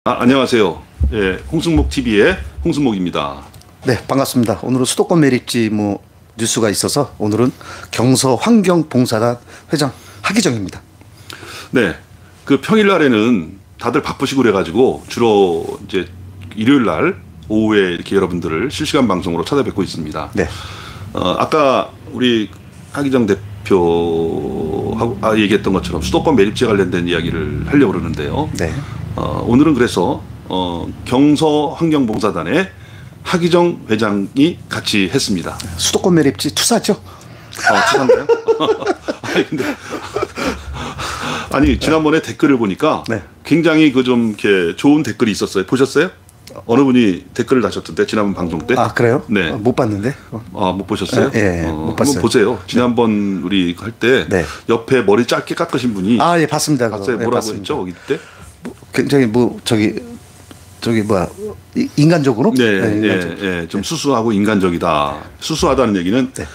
안녕하세요. 예, 홍승목 TV의 홍승목입니다. 네, 반갑습니다. 오늘은 수도권 매립지 뉴스가 있어서 오늘은 경서환경봉사단 회장 하기정입니다. 네, 그 평일날에는 다들 바쁘시고 그래가지고 주로 이제 일요일날 오후에 이렇게 여러분들을 실시간 방송으로 찾아뵙고 있습니다. 네. 아까 우리 하기정 대표하고 얘기했던 것처럼 수도권 매립지 관련된 이야기를 하려고 그러는데요. 네. 오늘은 그래서 경서환경봉사단의 하기정 회장이 같이 했습니다. 수도권 매립지 투사죠? 투사인가요? 아니 지난번에 댓글을 보니까 네. 굉장히 좀 이렇게 좋은 댓글이 있었어요. 보셨어요? 어느 분이 댓글을 다셨던데 지난번 방송 때? 아, 그래요? 네. 못 봤는데. 못 보셨어요? 예, 못 봤어요. 한번 보세요. 지난번 우리 할 때 네. 옆에 머리 짧게 깎으신 분이 예, 봤습니다. 봤어요. 네, 뭐라고 봤습니다. 했죠? 거기 때? 굉장히 인간적으로? 네, 좀 수수하고 인간적이다. 수수하다는 얘기는 네.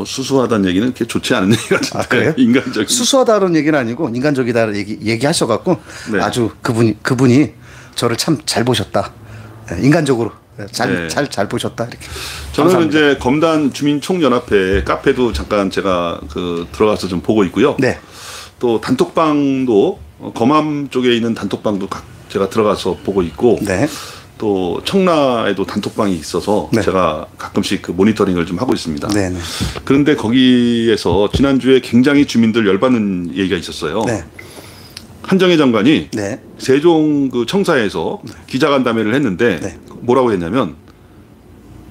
수수하다는 얘기는 그렇게 좋지 않은 얘기 같은데. 아, 그래요? 인간적인. 수수하다는 얘기는 아니고 인간적이다 얘기하셔갖고 네. 아주 그분이 저를 참 잘 보셨다. 인간적으로 잘 보셨다 이렇게. 저는 감사합니다. 이제 검단 주민총연합회 카페도 잠깐 제가 들어가서 좀 보고 있고요. 네. 또 단톡방도 검암 쪽에 있는 단톡방도 제가 들어가서 보고 있고. 네. 또 청라에도 단톡방이 있어서 네. 제가 가끔씩 그 모니터링을 좀 하고 있습니다. 네. 네. 그런데 거기에서 지난주에 굉장히 주민들 열받는 얘기가 있었어요. 네. 한정혜 장관이 네. 세종 청사에서 기자간담회를 했는데 네. 뭐라고 했냐면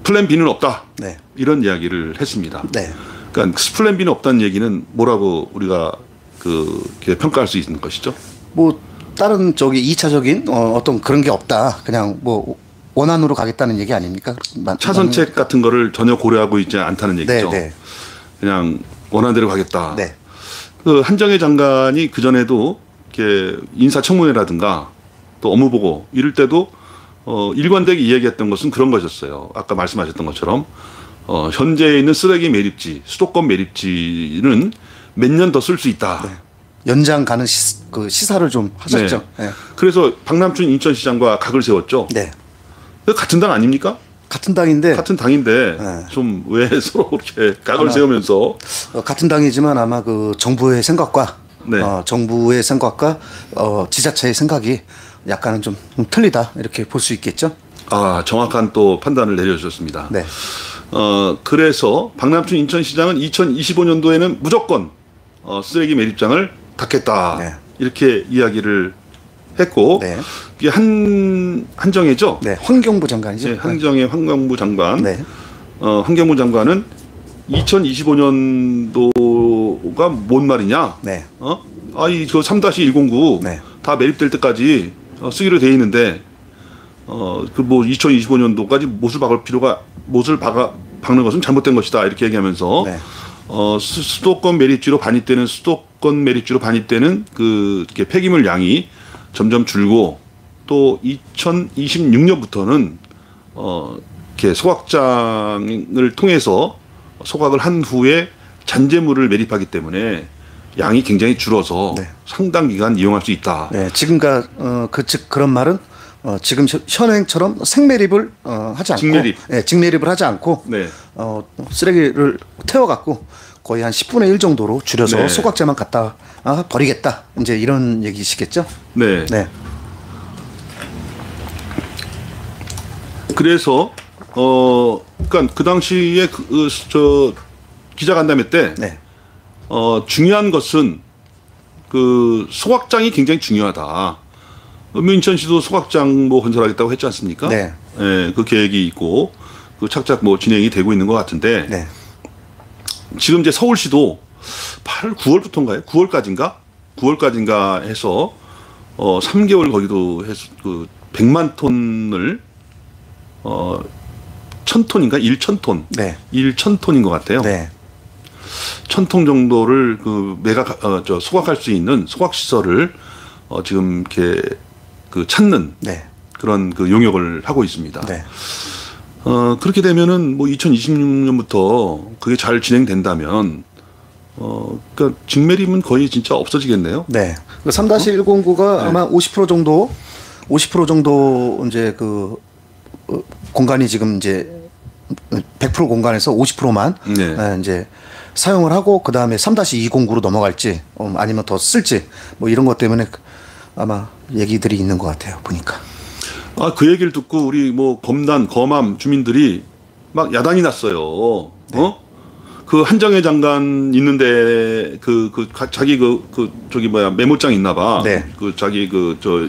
플랜 B는 없다. 네. 이런 이야기를 했습니다. 네. 그러니까 플랜 B는 없다는 얘기는 뭐라고 우리가 평가할 수 있는 것이죠? 다른 2차적인 어떤 그런 게 없다. 그냥 원안으로 가겠다는 얘기 아닙니까? 차선책 같은 거를 전혀 고려하고 있지 않다는 얘기죠. 네. 그냥 원안대로 가겠다. 네. 한정혜 장관이 그 전에도 이렇게 인사청문회라든가 또 업무보고 이럴 때도 일관되게 이야기했던 것은 그런 것이었어요. 아까 말씀하셨던 것처럼 현재 있는 쓰레기 매립지, 수도권 매립지는 몇 년 더 쓸 수 있다. 네. 연장 가는 시사를 좀 하셨죠. 네. 네. 그래서 박남춘 인천시장과 각을 세웠죠. 네. 같은 당 아닙니까? 같은 당인데 네. 좀 왜 서로 그렇게 각을 세우면서 같은 당이지만 아마 정부의 생각과 네. 정부의 생각과 지자체의 생각이 약간은 좀 틀리다 이렇게 볼 수 있겠죠. 정확한 또 판단을 내려주셨습니다. 네. 그래서 박남춘 인천시장은 2025년도에는 무조건 쓰레기 매립장을 닫겠다. 네. 이렇게 이야기를 했고 네. 이게 한정혜죠. 네. 환경부 장관이죠. 네, 한정혜 환경부 장관. 네. 환경부 장관은 2025년도가 뭔 말이냐? 네. 저 3-109 네. 다 매립될 때까지 쓰기로 돼 있는데 2025년도까지 못을 박는 것은 잘못된 것이다 이렇게 얘기하면서 네. 수도권 매립지로 반입되는 이렇게 폐기물 양이 점점 줄고 또 2026년부터는 이렇게 소각장을 통해서 소각을 한 후에 잔재물을 매립하기 때문에 양이 굉장히 줄어서 네. 상당 기간 이용할 수 있다. 네. 그런 말은 지금 현행처럼 생매립을 하지 않고 직매립. 네, 직매립을 하지 않고 네. 쓰레기를 태워갖고 거의 한 10분의 1 정도로 줄여서 네. 소각재만 갖다 버리겠다. 이제 이런 얘기시겠죠? 네. 네. 그래서 그러니까 그 당시에 기자간담회 때 네. 중요한 것은 소각장이 굉장히 중요하다. 인천시도 소각장 건설하겠다고 했지 않습니까? 네. 네, 그 계획이 있고 착착 진행이 되고 있는 것 같은데 네. 지금 이제 서울시도 9월부터인가요? 9월까지인가 해서 3개월 거기도 해서 100만 톤을 1000톤인가? 1,000톤. 네. 1,000톤인 것 같아요. 네. 1,000톤 정도를 소각할 수 있는 소각 시설을 지금 이렇게 찾는 네. 그런 용역을 하고 있습니다. 네. 그렇게 되면은 2026년부터 그게 잘 진행된다면 그러니까 직매립은 거의 진짜 없어지겠네요. 네. 3-109가 네. 아마 50% 정도 50% 정도 이제 그 공간이 지금 이제 100% 공간에서 50%만 네. 이제 사용을 하고 그 다음에 3-209로 넘어갈지 아니면 더 쓸지 뭐 이런 것 때문에 아마 얘기들이 있는 것 같아요 보니까. 아, 그 얘기를 듣고 우리 뭐 검암 주민들이 막 야단이 났어요. 어? 그 한정혜 장관 있는데 자기 저기 뭐야 메모장 있나 봐. 네. 그 자기 저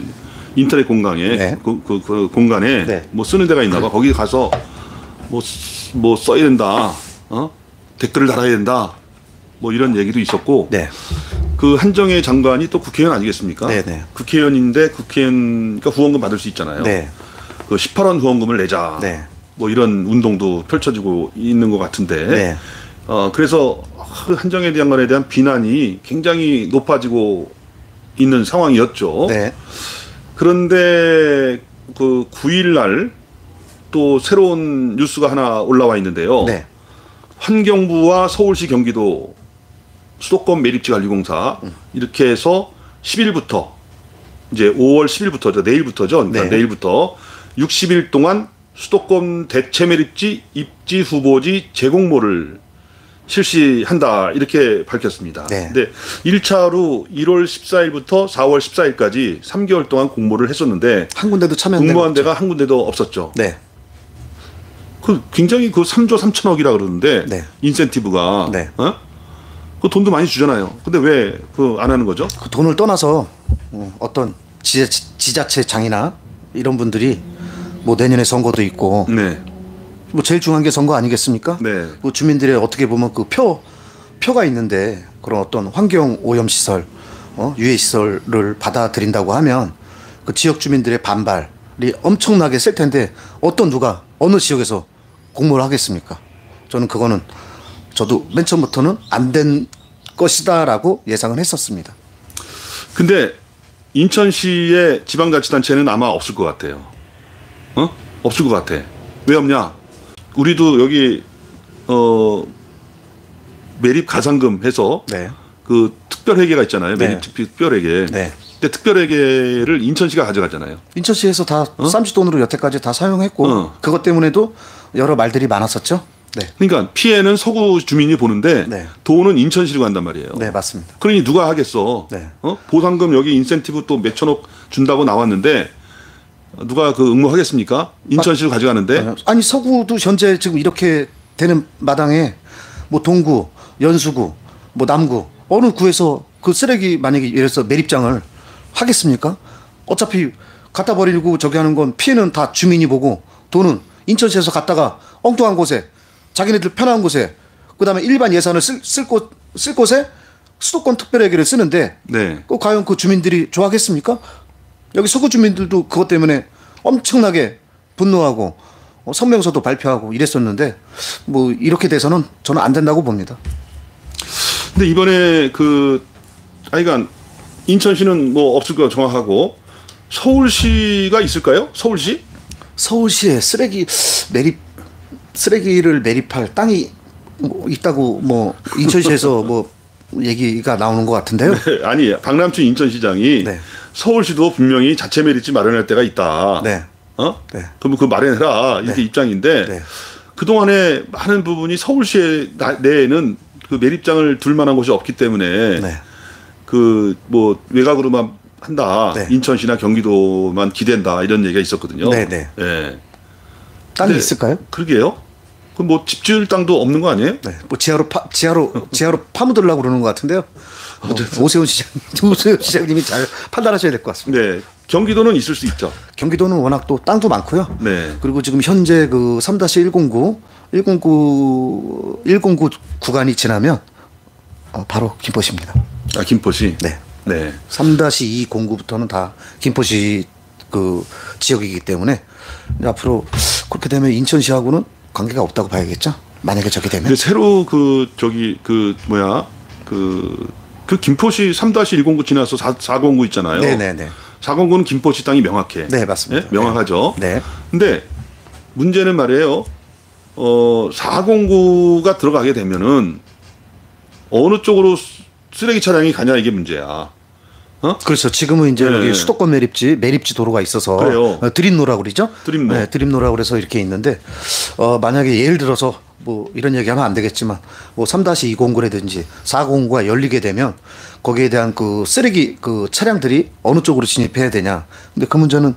인터넷 공간에 네. 그 공간에 네. 뭐 쓰는 데가 있나 봐. 거기 가서 뭐 써야 된다. 댓글을 달아야 된다. 뭐 이런 얘기도 있었고. 네. 그 한정혜 장관이 또 국회의원 아니겠습니까? 네, 네. 국회의원인데 국회의원니까 후원금 받을 수 있잖아요. 네. 그 18원 후원금을 내자. 네. 뭐 이런 운동도 펼쳐지고 있는 것 같은데. 네. 그래서 한정혜 장관에 대한 비난이 굉장히 높아지고 있는 상황이었죠. 네. 그런데 그 9일 날 또 새로운 뉴스가 하나 올라와 있는데요. 네. 환경부와 서울시 경기도 수도권 매립지관리공사 이렇게 해서 10일부터 이제 5월 10일부터죠. 내일부터죠. 그러니까 네. 내일부터 60일 동안 수도권 대체 매립지 입지 후보지 재공모를 실시한다 이렇게 밝혔습니다. 네. 근데 1차로 1월 14일부터 4월 14일까지 3개월 동안 공모를 했었는데 한 군데도 참여 공모한 데가 한 군데도 없었죠. 네. 그 굉장히 그 3조 3천억이라 그러는데 네. 인센티브가 네. 그 돈도 많이 주잖아요. 근데 왜 그 안 하는 거죠? 그 돈을 떠나서 어떤 지자체장이나 이런 분들이 뭐 내년에 선거도 있고 네. 뭐 제일 중요한 게 선거 아니겠습니까? 네. 그 주민들의 어떻게 보면 그 표가 있는데 그런 어떤 환경 오염 시설, 유해 시설을 받아들인다고 하면 그 지역 주민들의 반발이 엄청나게 셀 텐데 누가 어느 지역에서 공모를 하겠습니까? 저는 그거는 저도 맨 처음부터는 안 된 것이다라고 예상을 했었습니다. 근데 인천시의 지방자치단체는 아마 없을 것 같아요. 없을 것 같아. 왜 없냐? 우리도 여기 매립 가산금 해서 네. 그 특별회계가 있잖아요. 네. 매립 특별회계. 네. 근데 특별회계를 인천시가 가져가잖아요. 인천시에서 다 쌈짓돈으로 여태까지 다 사용했고 그것 때문에도 여러 말들이 많았었죠. 네. 그러니까 피해는 서구 주민이 보는데 네. 돈은 인천시로 간단 말이에요. 네, 맞습니다. 그러니 누가 하겠어? 네. 보상금 여기 인센티브 또 몇천억 준다고 나왔는데 누가 그 응모하겠습니까? 인천시로 가져가는데. 아니 서구도 현재 지금 이렇게 되는 마당에 뭐 동구, 연수구, 뭐 남구 어느 구에서 그 쓰레기 만약에 예를 들어서 매립장을 하겠습니까? 어차피 갖다 버리고 저기 하는 건 피해는 다 주민이 보고 돈은 인천시에서 갖다가 엉뚱한 곳에 자기네들 편한 곳에 그다음에 일반 예산을 쓸 곳에 수도권 특별회계를 쓰는데 네. 그 과연 그 주민들이 좋아하겠습니까? 여기 서구 주민들도 그것 때문에 엄청나게 분노하고 성명서도 발표하고 이랬었는데 뭐 이렇게 돼서는 저는 안 된다고 봅니다. 근데 이번에 하여간 인천시는 뭐 없을 거 정확하고 서울시가 있을까요? 서울시? 서울시에 쓰레기를 매립할 땅이 뭐 있다고 뭐 인천시에서 뭐 얘기가 나오는 것 같은데요. 네, 아니 박남춘 인천시장이 네. 서울시도 분명히 자체 매립지 마련할 때가 있다. 네. 네. 그럼 그 마련해라 이렇게 네. 입장인데 네. 그 동안에 많은 부분이 서울시 내에는 그 매립장을 둘 만한 곳이 없기 때문에 네. 그 뭐 외곽으로만 한다. 네. 인천시나 경기도만 기댄다 이런 얘기가 있었거든요. 네, 네. 네. 땅이 근데 있을까요? 그러게요. 그럼 뭐 집 지을 땅도 없는 거 아니에요? 네. 뭐 지하로 파묻으려고 그러는 것 같은데요. 오세훈 시장님이 잘 판단하셔야 될 것 같습니다. 네. 경기도는 있을 수 있죠. 경기도는 워낙 또 땅도 많고요. 네. 그리고 지금 현재 그 3-109 구간이 지나면 바로 김포시입니다. 아, 김포시. 네. 네. 3-209부터는 다 김포시 그 지역이기 때문에 앞으로 그렇게 되면 인천시하고는 관계가 없다고 봐야겠죠. 만약에 저게 되면. 근데 새로 그 김포시 3-109 지나서 409 있잖아요. 네네네. 409는 김포시 땅이 명확해. 네, 맞습니다. 네? 명확하죠. 네. 근데 문제는 말이에요. 409가 들어가게 되면은 어느 쪽으로 쓰레기 차량이 가냐 이게 문제야. 그렇죠. 지금은 이제 네. 여기 수도권 매립지 도로가 있어서 그래요. 드림로라고 그러죠. 드림로. 네, 드림로라고 그래서 이렇게 있는데 만약에 예를 들어서 뭐 이런 얘기하면 안 되겠지만 뭐 3-209라든지 409가 열리게 되면 거기에 대한 그 쓰레기 그 차량들이 어느 쪽으로 진입해야 되냐. 근데 그 문제는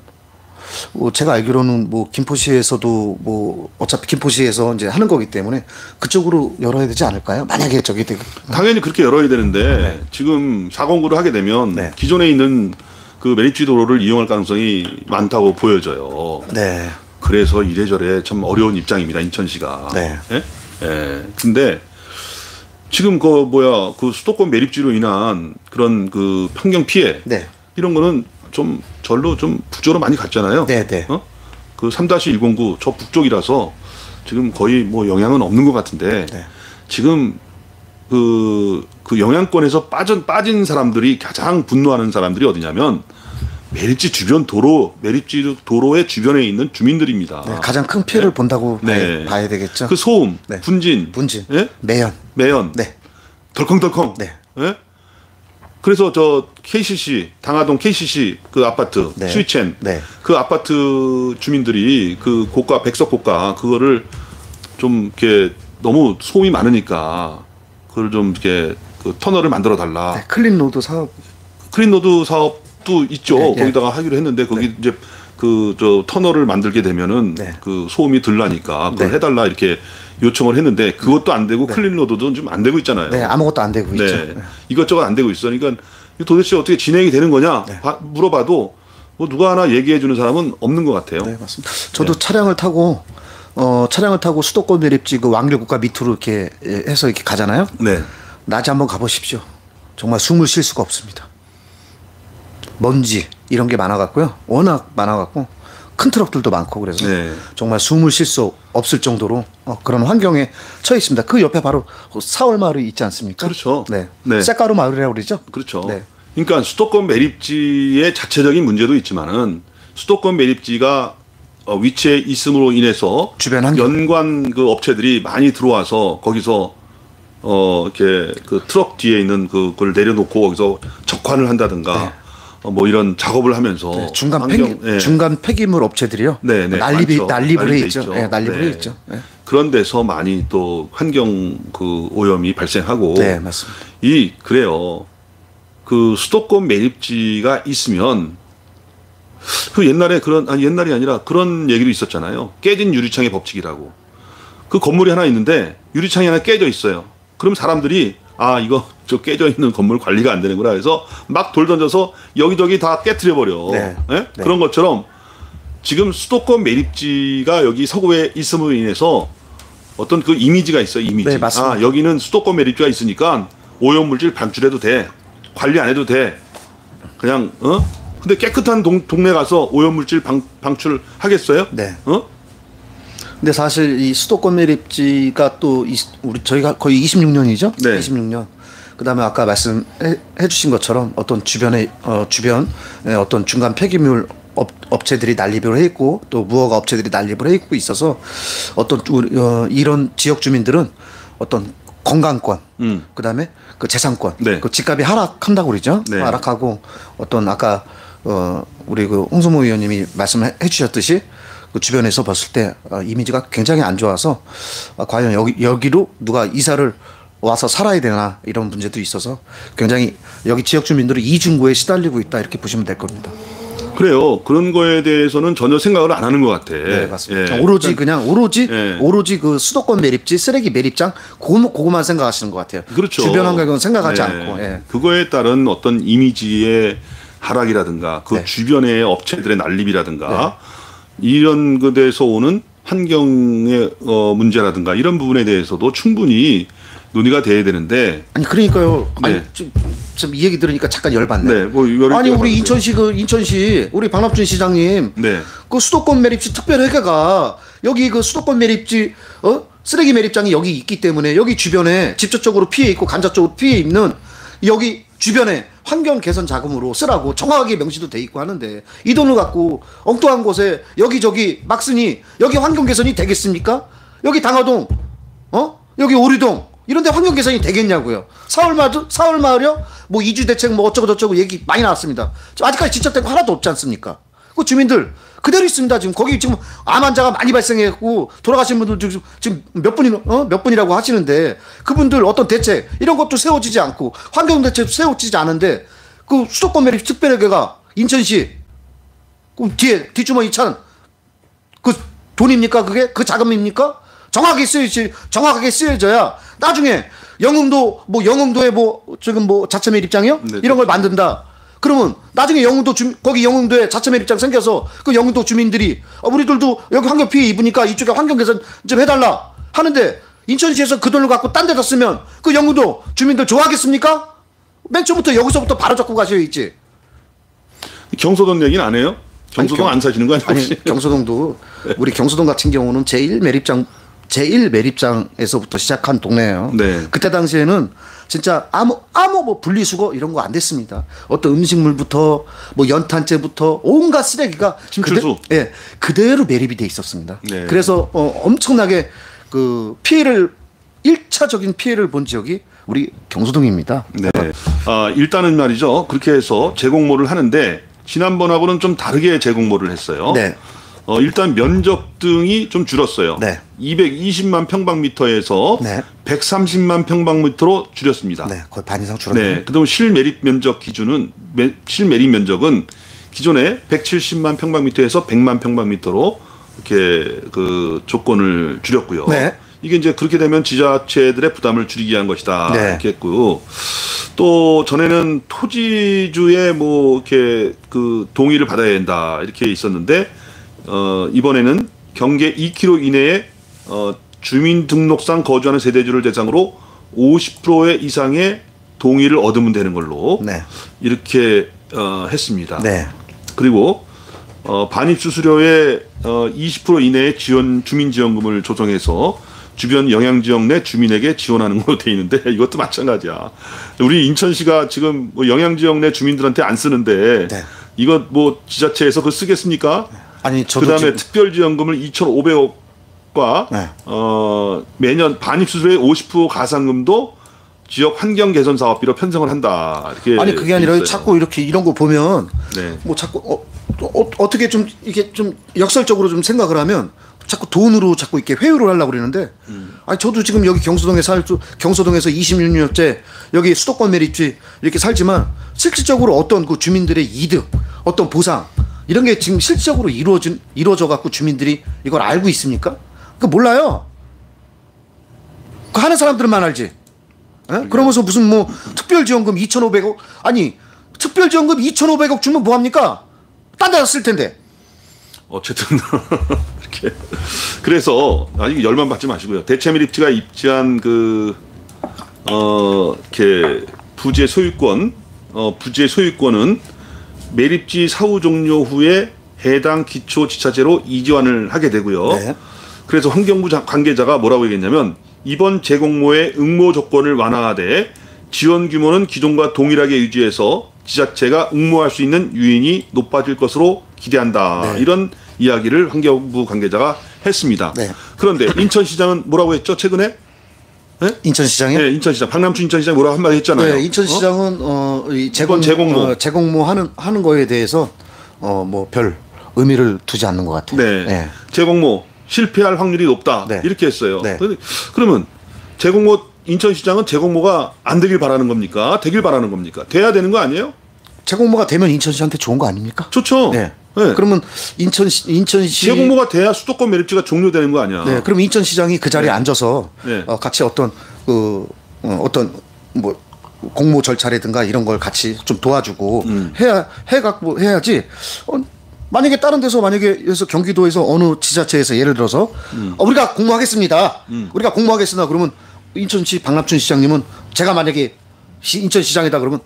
제가 알기로는 뭐 김포시에서도 뭐 어차피 김포시에서 이제 하는 거기 때문에 그쪽으로 열어야 되지 않을까요? 만약에 저기 당연히 그렇게 열어야 되는데 지금 409를 하게 되면 네. 기존에 있는 그 매립지 도로를 이용할 가능성이 많다고 보여져요. 네. 그래서 이래저래 참 어려운 입장입니다. 인천시가. 네. 예? 예. 근데 지금 그 수도권 매립지로 인한 그런 그 환경 피해 네. 이런 거는 좀 절로 좀 북쪽으로 많이 갔잖아요. 네, 네. 그 3-109 저 북쪽이라서 지금 거의 뭐 영향은 없는 것 같은데 네. 지금 그 영향권에서 빠진 사람들이 가장 분노하는 사람들이 어디냐면 매립지 도로의 주변에 있는 주민들입니다. 네, 가장 큰 피해를 본다고 네. 봐야 되겠죠. 그 소음, 네. 분진, 예? 매연, 네. 덜컹덜컹. 네. 예? 그래서 저 KCC 당하동 KCC 그 아파트 네. 스위첸 네. 그 아파트 주민들이 그 고가 백석 고가 그거를 좀 이렇게 너무 소음이 많으니까 그걸 좀 이렇게 그 터널을 만들어 달라. 네, 클린로드 사업. 클린로드 사업도 있죠. 네, 네. 거기다가 하기로 했는데 거기 이제 그 저 터널을 만들게 되면은 네. 그 소음이 덜 나니까 그걸 네. 해달라 이렇게 요청을 했는데 그것도 안 되고 클린로드도 좀 안 되고 있잖아요. 네, 아무것도 안 되고 있죠. 네. 이것저것 안 되고 있어. 그러니까 도대체 어떻게 진행이 되는 거냐 물어봐도 뭐 누가 하나 얘기해 주는 사람은 없는 것 같아요. 네, 맞습니다. 저도 차량을 타고 수도권 매립지 그 왕길국가 밑으로 이렇게 해서 이렇게 가잖아요. 네. 낮에 한번 가보십시오. 정말 숨을 쉴 수가 없습니다. 먼지 이런 게 많아갖고요. 워낙 많아갖고 큰 트럭들도 많고 그래서 네. 정말 숨을 쉴 수 없을 정도로 그런 환경에 처해 있습니다. 그 옆에 바로 사월 마을이 있지 않습니까? 그렇죠. 네. 네. 쌀가루 마을이라고 그러죠. 그렇죠. 네. 그러니까 수도권 매립지의 자체적인 문제도 있지만은 수도권 매립지가 위치에 있음으로 인해서 주변 환경. 연관 그 업체들이 많이 들어와서 거기서 이렇게 그 트럭 뒤에 있는 그걸 내려놓고 거기서 적환을 한다든가 네. 뭐 이런 작업을 하면서 네, 중간 예. 중간 폐기물 업체들이요. 네, 네, 난립을 많죠. 해 있죠. 네, 난립을 네. 해 있죠. 네. 그런 데서 많이 또 환경 그 오염이 발생하고 네, 맞습니다. 그래요. 그 수도권 매립지가 있으면 그 옛날에 옛날이 아니라 그런 얘기도 있었잖아요. 깨진 유리창의 법칙이라고. 그 건물이 하나 있는데 유리창이 하나 깨져 있어요. 그럼 사람들이 이거 저 깨져 있는 건물 관리가 안 되는구나 해서 막 돌 던져서 여기저기 다 깨트려 버려. 네. 네? 그런 것처럼 지금 수도권 매립지가 여기 서구에 있음으로 인해서 어떤 그 이미지가 있어요. 이미지. 네, 맞습니다. 여기는 수도권 매립지가 있으니까 오염물질 방출해도 돼. 관리 안 해도 돼. 그냥 근데 깨끗한 동네 가서 오염물질 방출 하겠어요? 네. 근데 사실 이 수도권 매립지가 또 저희가 거의 26년이죠. 네. 26년. 그다음에 아까 말씀해 주신 것처럼 어떤 주변에 어떤 중간 폐기물 업체들이 난립을 해 있고 또 무허가 업체들이 난립을 해 있고 있어서 어떤 이런 지역 주민들은 어떤 건강권, 그다음에 그 재산권, 네. 그 집값이 하락한다고 그러죠. 네. 하락하고 어떤 아까 우리 그 홍성모 의원님이 말씀해 주셨듯이 그 주변에서 봤을 때 이미지가 굉장히 안 좋아서 과연 여기로 누가 이사를 와서 살아야 되나 이런 문제도 있어서 굉장히 여기 지역 주민들은 이중고에 시달리고 있다 이렇게 보시면 될 겁니다. 그래요. 그런 거에 대해서는 전혀 생각을 안 하는 것 같아. 네, 맞습니다. 예. 오로지 예. 오로지 그 수도권 매립지 쓰레기 매립장 그거만 생각하시는 것 같아요. 그렇죠. 주변 환경은 생각하지 네. 않고. 예. 그거에 따른 어떤 이미지의 하락이라든가 그 네. 주변의 업체들의 난립이라든가 이런 것에서 오는 환경의 문제라든가 이런 부분에 대해서도 충분히 논의가 돼야 되는데 아니 그러니까요. 네. 아니 좀 이 얘기 들으니까 잠깐 열받네. 네, 뭐 아니 우리 인천시 우리 박남준 시장님 네. 그 수도권 매립지 특별회계가 여기 그 수도권 매립지 쓰레기 매립장이 여기 있기 때문에 여기 주변에 직접적으로 피해 있고 간접적으로 피해 있는 여기 주변에 환경 개선 자금으로 쓰라고 정확하게 명시도 돼 있고 하는데 이 돈을 갖고 엉뚱한 곳에 여기저기 막 쓰니 여기 환경 개선이 되겠습니까? 여기 당화동 여기 오리동 이런데 환경 개선이 되겠냐고요. 사월마을이요? 뭐 이주 대책 뭐 어쩌고 저쩌고 얘기 많이 나왔습니다. 아직까지 지적된 거 하나도 없지 않습니까? 그 주민들 그대로 있습니다. 지금 거기 지금 암 환자가 많이 발생했고 돌아가신 분들 지금 몇 분이라고 하시는데 그분들 어떤 대책 이런 것도 세워지지 않고 환경 대책도 세워지지 않은데 그 수도권 매립 특별회계가 인천시 그 뒷주머니 찬 그 돈입니까? 그게 그 자금입니까? 정확하게 쓰여져야 나중에 영흥도에 지금 자체 매립장이요? 네, 이런 걸 만든다. 그러면 나중에 거기 영흥도에 자체 매립장 생겨서 그 영흥도 주민들이 우리들도 여기 환경 피해 입으니까 이쪽에 환경 개선 좀 해달라 하는데 인천시에서 그 돈을 갖고 딴 데다 쓰면 그 영흥도 주민들 좋아하겠습니까? 맨 처음부터 여기서부터 바로 잡고 가셔야지. 경소동 얘기는 안 해요? 경소동 안 사시는 거 아니에요? 아니, 경소동도 우리 경소동 같은 경우는 제1매립장에서부터 시작한 동네예요. 네. 그때 당시에는 진짜 아무 뭐 분리수거 이런 거 안 됐습니다. 어떤 음식물부터 뭐 연탄재부터 온갖 쓰레기가 침출수. 그대로 매립이 돼 있었습니다. 네. 그래서 엄청나게 그 1차적인 피해를 본 지역이 우리 경소동입니다. 네. 일단은 말이죠. 그렇게 해서 재공모를 하는데 지난번하고는 좀 다르게 재공모를 했어요. 네. 일단 면적 등이 좀 줄었어요. 네. 220만 평방미터에서 네. 130만 평방미터로 줄였습니다. 네, 거의 반 이상 줄었네요. 네. 그다음 실매립 면적은 기존에 170만 평방미터에서 100만 평방미터로 이렇게 그 조건을 줄였고요. 네. 이게 이제 그렇게 되면 지자체들의 부담을 줄이기 위한 것이다. 네. 이렇게 했고요. 또 전에는 토지주의 뭐 이렇게 그 동의를 받아야 된다 이렇게 있었는데 이번에는 경계 2km 이내에 주민등록상 거주하는 세대주를 대상으로 50% 이상의 동의를 얻으면 되는 걸로 네. 이렇게 했습니다. 네. 그리고 반입수수료의 20% 이내의 주민지원금을 조정해서 주변 영향지역 내 주민에게 지원하는 걸로 돼 있는데 이것도 마찬가지야. 우리 인천시가 지금 뭐 영향지역 내 주민들한테 안 쓰는데 네. 이거 뭐 지자체에서 그걸 쓰겠습니까? 아니 저도 그다음에 특별지원금을 2,500억과 네. 매년 반입수수료의 50% 가산금도 지역 환경 개선 사업비로 편성을 한다. 이렇게 아니 그게 아니라 있어요. 자꾸 이렇게 이런 거 보면 네. 뭐 자꾸 어떻게 좀 이게 좀 역설적으로 좀 생각을 하면 자꾸 돈으로 자꾸 이렇게 회유를 하려고 그러는데 아니 저도 지금 여기 경소동에서 26년째 여기 수도권 매립지 이렇게 살지만 실질적으로 어떤 그 주민들의 이득 어떤 보상 이런 게 지금 실질적으로 이루어져 갖고 주민들이 이걸 알고 있습니까? 그 몰라요. 그 하는 사람들만 알지. 에? 그러면서 무슨 뭐 특별지원금 2,500억 아니 특별지원금 2,500억 주면 뭐 합니까? 딴 데다 쓸 텐데. 어쨌든 이렇게 그래서 이게 열만 받지 마시고요. 대체밀입지가 입지한 이렇게 부지의 소유권은 매립지 사후 종료 후에 해당 기초지자체로 이전을 하게 되고요. 네. 그래서 환경부 관계자가 뭐라고 얘기했냐면 이번 재공모의 응모 조건을 완화하되 지원 규모는 기존과 동일하게 유지해서 지자체가 응모할 수 있는 유인이 높아질 것으로 기대한다. 네. 이런 이야기를 환경부 관계자가 했습니다. 네. 그런데 인천시장은 뭐라고 했죠? 최근에? 네? 인천시장이요? 네, 인천시장. 박남춘 인천시장 뭐라고 한마디 했잖아요. 네, 인천시장은 이 재공모 하는 거에 대해서 뭐 별 의미를 두지 않는 것 같아요. 네. 네. 재공모 실패할 확률이 높다. 네. 이렇게 했어요. 네. 그러면 인천시장은 재공모가 안 되길 바라는 겁니까? 되길 바라는 겁니까? 돼야 되는 거 아니에요? 재공모가 되면 인천시한테 좋은 거 아닙니까? 좋죠. 네. 네. 그러면 인천시 재공모가 돼야 수도권 매립지가 종료되는 거 아니야? 네. 그럼 인천시장이 그 자리에 네. 앉아서 네. 같이 어떤 뭐 공모 절차라든가 이런 걸 같이 좀 도와주고 해갖고 해야지. 만약에 다른 데서 그래서 경기도에서 어느 지자체에서 예를 들어서 우리가 공모하겠습니다. 우리가 공모하겠습니다. 그러면 인천시 박남춘 시장님은 제가 만약에 인천시장이다 그러면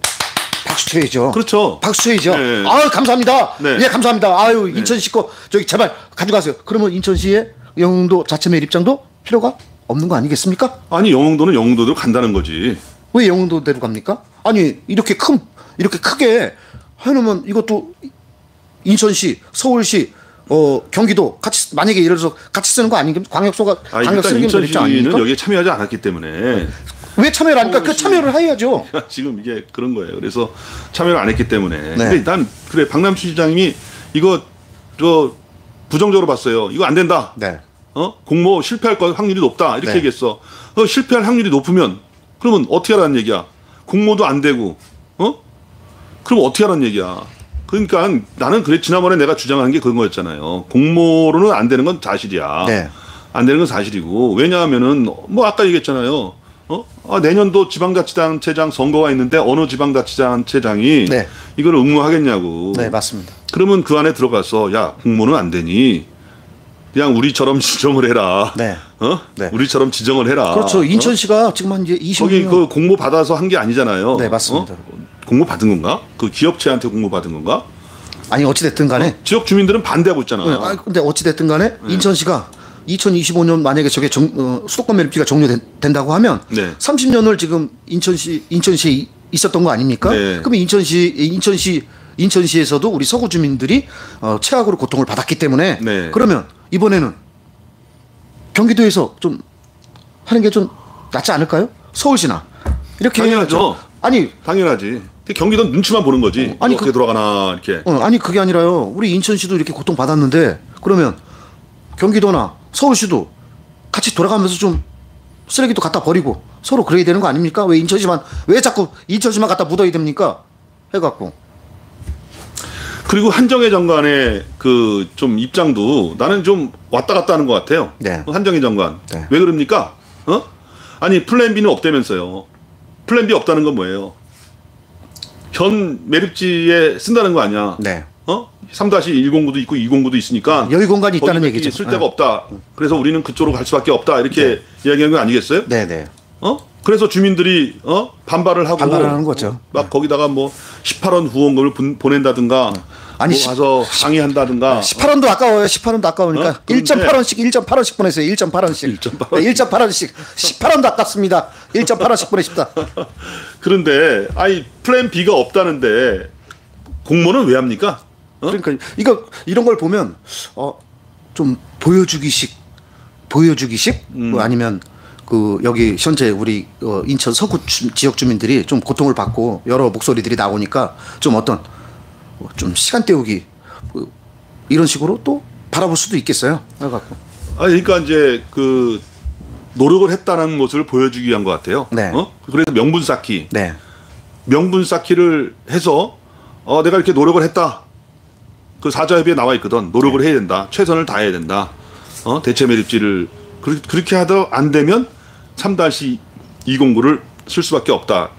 박수 쳐야죠. 그렇죠. 박수 쳐야죠. 네. 아유 감사합니다. 네. 예 감사합니다. 아유 인천시 거 저기 제발 가져가세요. 그러면 인천시의 영흥도 자체 매립장도 필요가 없는 거 아니겠습니까? 아니 영흥도는 영흥도대로 간다는 거지. 왜 영흥도대로 갑니까? 아니 이렇게 크게 해놓으면 이것도 인천시, 서울시, 경기도 같이 만약에 예를 들어서 같이 쓰는 거 아니겠습니까? 광역소가 일단 광역 쓰는 게 인천시는 아닙니까? 여기에 참여하지 않았기 때문에 왜 참여를 안 하니까 그 참여를 해야죠. 지금 이게 그런 거예요. 그래서 참여를 안 했기 때문에. 네. 근데 난 그래 박남춘 시장님이 이거 저 부정적으로 봤어요. 이거 안 된다. 네. 공모 실패할 확률이 높다. 이렇게 네. 얘기했어. 실패할 확률이 높으면 그러면 어떻게 하라는 얘기야? 공모도 안 되고, 그럼 어떻게 하라는 얘기야? 그러니까 나는 그래 지난번에 내가 주장한 게 그런 거였잖아요. 공모로는 안 되는 건 사실이야. 네. 안 되는 건 사실이고 왜냐하면은 뭐 아까 얘기했잖아요. 내년도 지방자치단체장 선거가 있는데 어느 지방자치단체장이 네. 이걸 응모하겠냐고. 네, 맞습니다. 그러면 그 안에 들어가서 야 공모는 안 되니 그냥 우리처럼 지정을 해라. 네. 네. 우리처럼 지정을 해라. 그렇죠. 인천시가 지금 한 이제 20년 거기 그 공모 받아서 한 게 아니잖아요. 네, 맞습니다. 공모 받은 건가? 그 기업체한테 공모 받은 건가? 아니 어찌 됐든 간에 지역 주민들은 반대하고 있잖아. 네, 근데 어찌 됐든 간에 인천시가 2025년 만약에 저게 수도권 매립지가 종료된다고 하면 네. 30년을 지금 인천시에 있었던 거 아닙니까? 네. 그러면 인천시에서도 우리 서구 주민들이 최악으로 고통을 받았기 때문에 네. 그러면 이번에는 경기도에서 좀 하는 게 좀 낫지 않을까요? 서울시나 이렇게 당연하죠. 해야죠. 아니 당연하지. 경기도 눈치만 보는 거지. 아니, 어떻게 돌아가나 이렇게. 아니 그게 아니라요. 우리 인천시도 이렇게 고통 받았는데 그러면 경기도나 서울시도 같이 돌아가면서 좀 쓰레기도 갖다 버리고 서로 그래야 되는 거 아닙니까? 왜 자꾸 인천시만 갖다 묻어야 됩니까? 해갖고. 그리고 한정혜 장관의 그 좀 입장도 나는 좀 왔다 갔다 하는 것 같아요. 네. 한정혜 장관. 네. 왜 그럽니까? 아니 플랜 B는 없다면서요. 플랜 B 없다는 건 뭐예요? 현 매립지에 쓴다는 거 아니야. 네. 3-109도 있고 209도 있으니까 여유 공간이 있다는 거기 얘기죠. 쓸 데가 네. 없다. 그래서 우리는 그쪽으로 갈 수밖에 없다. 이렇게 이야기한 거 아니겠어요? 네네. 그래서 주민들이 반발을 하고 반발하는 거죠. 막 거기다가 뭐 18원 후원금을 보낸다든가 아니, 뭐 가서 항의한다든가 18원도 아까워요. 18원도 아까우니까 그런데 1.8원씩 보내세요. 1.8원씩. 1.8원씩. 18원도 아깝습니다. 1.8원씩 보내십니다. 그런데 아니 플랜 B가 없다는데 공모는 왜 합니까? 그러니까 이런 걸 보면 좀 보여주기식 뭐 아니면 그 여기 현재 우리 인천 서구 지역 주민들이 좀 고통을 받고 여러 목소리들이 나오니까 좀 좀 시간 때우기 이런 식으로 또 바라볼 수도 있겠어요. 그래갖고. 그러니까 이제 그 노력을 했다는 것을 보여주기 위한 것 같아요. 네. 그래서 명분 쌓기. 네. 명분 쌓기를 해서 내가 이렇게 노력을 했다. 그 사자협의에 나와 있거든. 노력을 해야 된다. 최선을 다해야 된다. 대체 매립지를 그렇게 하다 안 되면 3-209를 쓸 수밖에 없다.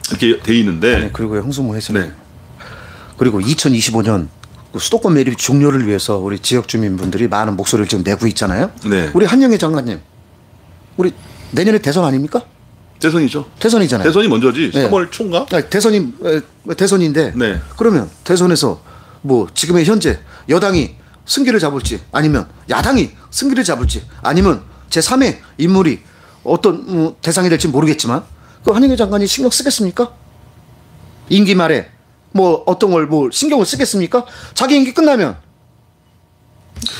이렇게 돼 있는데. 아니, 그리고 홍승모 회장님. 네. 그리고 2025년 수도권 매립 종료를 위해서 우리 지역 주민분들이 많은 목소리를 지금 내고 있잖아요. 네. 우리 한영애 장관님, 우리 내년에 대선 아닙니까? 대선이죠. 대선이잖아요. 대선이 먼저지. 네. 3월 초인가? 아니, 대선인데 네. 그러면 대선에서 뭐 지금의 현재 여당이 승기를 잡을지 아니면 야당이 승기를 잡을지 아니면 제3의 인물이 어떤 대상이 될지 모르겠지만 그 한영애 장관이 신경 쓰겠습니까? 임기 말에 뭐 어떤 걸 뭐 신경을 쓰겠습니까? 자기 임기 끝나면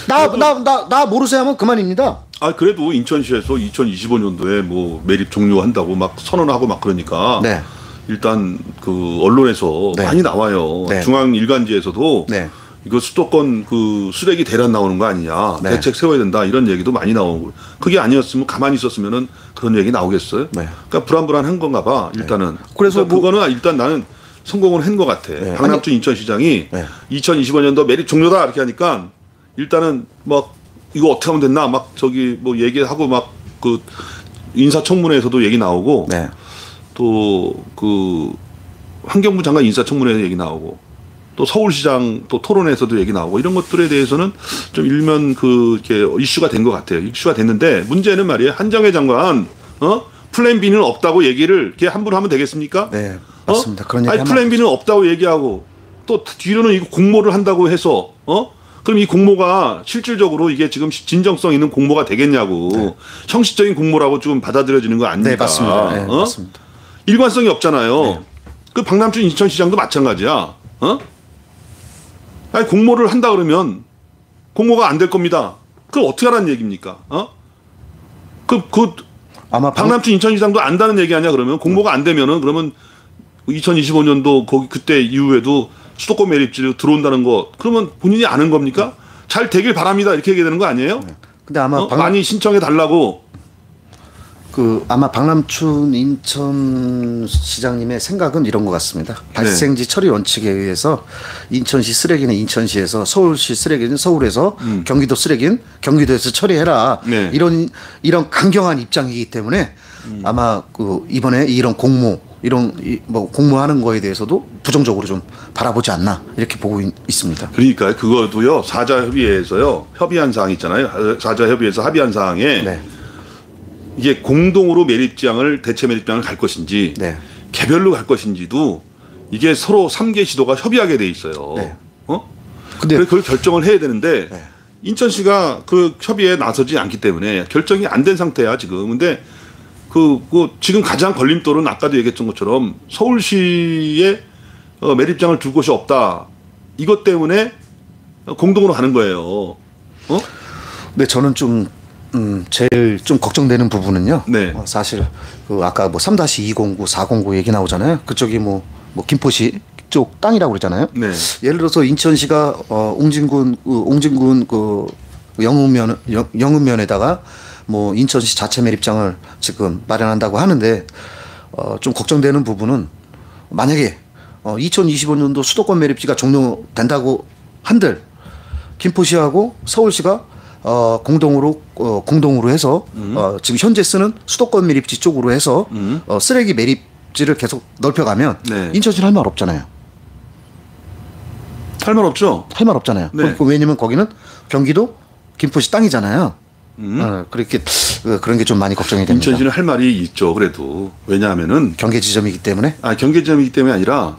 나 모르세요 하면 그만입니다. 그래도 인천시에서 2025년도에 뭐 매립 종료한다고 막 선언하고 막 그러니까 네. 일단 그 언론에서 네. 많이 나와요. 네. 중앙 일간지에서도 네. 이거 수도권 그 쓰레기 대란 나오는 거 아니냐. 네. 대책 세워야 된다. 이런 얘기도 많이 나오고. 그게 아니었으면 가만히 있었으면은 그런 얘기 나오겠어요? 네. 그러니까 불안불안한 건가 봐. 일단은. 그래서 그러니까 그거는 일단 나는 성공을 한 것 같아. 네. 박남춘 인천시장이 네. 2025년도 매립 종료다 이렇게 하니까 일단은 막 이거 어떻게 하면 됐나 막 저기 뭐 얘기하고 막 그 인사청문회에서도 얘기 나오고 네. 또 그 환경부 장관 인사청문회에서 얘기 나오고 또 서울시장 또 토론에서도 얘기 나오고 이런 것들에 대해서는 좀 일면 그 이렇게 이슈가 된 것 같아요. 이슈가 됐는데 문제는 말이에요. 한정혜 장관 플랜 B는 없다고 얘기를 이렇게 함부로 하면 되겠습니까? 네, 맞습니다. 그런 얘기 아니 플랜 B는 없다고 얘기하고 또 뒤로는 이거 공모를 한다고 해서 그럼 이 공모가 실질적으로 이게 지금 진정성 있는 공모가 되겠냐고. 네. 형식적인 공모라고 좀 받아들여지는 거 아닙니까? 네, 맞습니다. 네, 맞습니다. 일관성이 없잖아요. 네. 그 박남춘 인천시장도 마찬가지야. 아니 공모를 한다 그러면 공모가 안 될 겁니다. 그럼 어떻게 하라는 얘기입니까? 아마 박남춘 인천시장도 안다는 얘기 아니야? 그러면 공모가 안 되면은 그러면 2025년도 거기 그때 이후에도 수도권 매립지로 들어온다는 거 그러면 본인이 아는 겁니까? 잘 되길 바랍니다 이렇게 얘기되는 거 아니에요? 근데 아마 많이 신청해 달라고. 아마 박남춘 인천시장님의 생각은 이런 것 같습니다. 발생지 처리 원칙에 의해서 인천시 쓰레기는 인천시에서, 서울시 쓰레기는 서울에서, 경기도 쓰레기는 경기도에서 처리해라. 네. 이런 강경한 입장이기 때문에 아마 이번에 이런 공모하는 거에 대해서도 부정적으로 좀 바라보지 않나 이렇게 보고 있습니다. 그러니까 그거도요 사자협의회에서요 협의한 사항 있잖아요. 사자협의회에서 합의한 사항에. 네. 이게 공동으로 매립지항을 대체 매립지항을 갈 것인지 네. 개별로 갈 것인지도 이게 서로 3개 시도가 협의하게 돼 있어요. 네. 근데 그걸 결정을 해야 되는데 네. 인천시가 그 협의에 나서지 않기 때문에 결정이 안 된 상태야 지금. 근데 지금 가장 걸림돌은 아까도 얘기했던 것처럼 서울시에 매립장을 둘 곳이 없다. 이것 때문에 공동으로 가는 거예요. 네, 저는 제일 좀 걱정되는 부분은요. 네. 사실 아까 3-209, 409 얘기 나오잖아요. 그쪽이 김포시 쪽 땅이라고 그러잖아요. 네. 예를 들어서 인천시가 옹진군 영읍면에다가 인천시 자체 매립장을 지금 마련한다고 하는데 좀 걱정되는 부분은 만약에 2025년도 수도권 매립지가 종료된다고 한들 김포시하고 서울시가 공동으로 해서 지금 현재 쓰는 수도권 매립지 쪽으로 해서 쓰레기 매립지를 계속 넓혀가면 네. 인천시는 할 말 없잖아요. 할 말 없죠. 할 말 없잖아요. 네. 왜냐면 거기는 경기도 김포시 땅이잖아요. 그렇게 그런 게 좀 많이 걱정이 됩니다. 인천시는 할 말이 있죠. 그래도 왜냐하면은 경계 지점이기 때문에. 경계 지점이기 때문이 아니라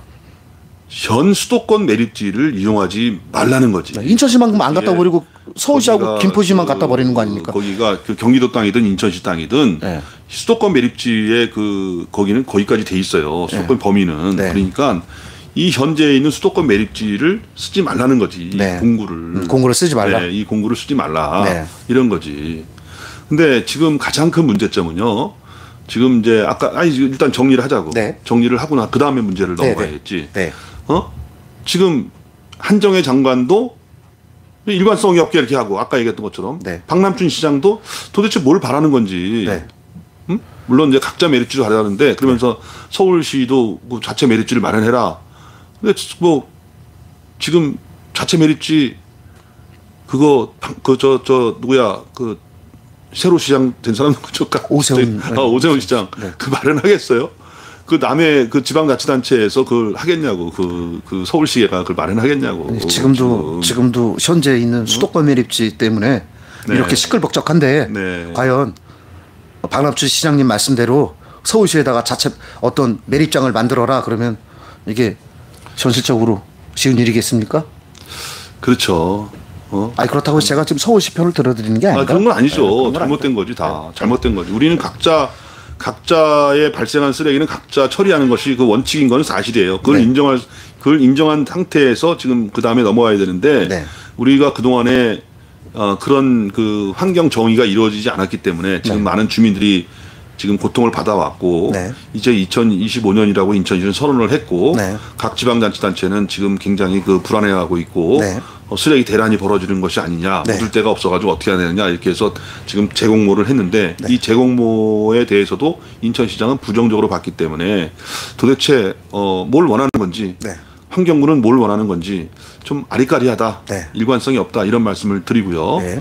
현 수도권 매립지를 이용하지 말라는 거지. 인천시만큼 안 갖다 버리고 서울시하고 김포시만 갖다 버리는 거 아닙니까? 거기가 경기도 땅이든 인천시 땅이든 네. 수도권 매립지에 거기는 거기까지 돼 있어요. 수도권 범위는. 네. 그러니까 이 현재에 있는 수도권 매립지를 쓰지 말라는 거지. 네. 공구를 쓰지 말라. 네, 이 공구를 쓰지 말라. 네. 이런 거지. 근데 지금 가장 큰 문제점은요. 지금 이제 일단 정리를 하자고. 네. 정리를 하고 그 다음에 문제를 네, 넘어가야지. 네. 지금 한정혜 장관도 일관성이 없게 이렇게 하고 아까 얘기했던 것처럼 네. 박남춘 시장도 도대체 뭘 바라는 건지. 네. 물론 이제 각자 매립지를 가려는데 그러면서 서울시도 자체 매립지를 마련해라. 근데 지금 자체 매립지 누구야 새로 시장 된 사람 누구죠? 오세훈. 오세훈 시장. 네. 마련하겠어요? 남의 지방자치단체에서 그걸 하겠냐고. 서울시가 그걸 마련하겠냐고. 지금도 현재 있는 수도권 매립지 때문에 네. 이렇게 시끌벅적한데 네. 과연 박남춘 시장님 말씀대로 서울시에다가 자체 어떤 매립장을 만들어라 그러면 이게 현실적으로 쉬운 일이겠습니까? 그렇죠. 그렇다고 제가 지금 서울시 편을 들어드리는 게 아니라 그런 건 아니죠. 네, 잘못된 거지 다. 잘못된 거지. 우리는 각자의 발생한 쓰레기는 각자 처리하는 것이 그 원칙인 건 사실이에요. 그걸 인정한 상태에서 지금 그 다음에 넘어와야 되는데 네. 우리가 그 동안에 그런 환경 정의가 이루어지지 않았기 때문에 지금 네. 많은 주민들이 지금 고통을 받아왔고 네. 이제 2025년이라고 인천시는 선언을 했고 네. 각 지방자치단체는 지금 굉장히 불안해하고 있고 네. 쓰레기 대란이 벌어지는 것이 아니냐, 네. 묻을 데가 없어가지고 어떻게 해야 되느냐 이렇게 해서 지금 재공모를 했는데 네. 이 재공모에 대해서도 인천시장은 부정적으로 봤기 때문에 도대체 뭘 원하는 건지 네. 환경부는 뭘 원하는 건지 좀 아리까리하다, 네. 일관성이 없다 이런 말씀을 드리고요. 네.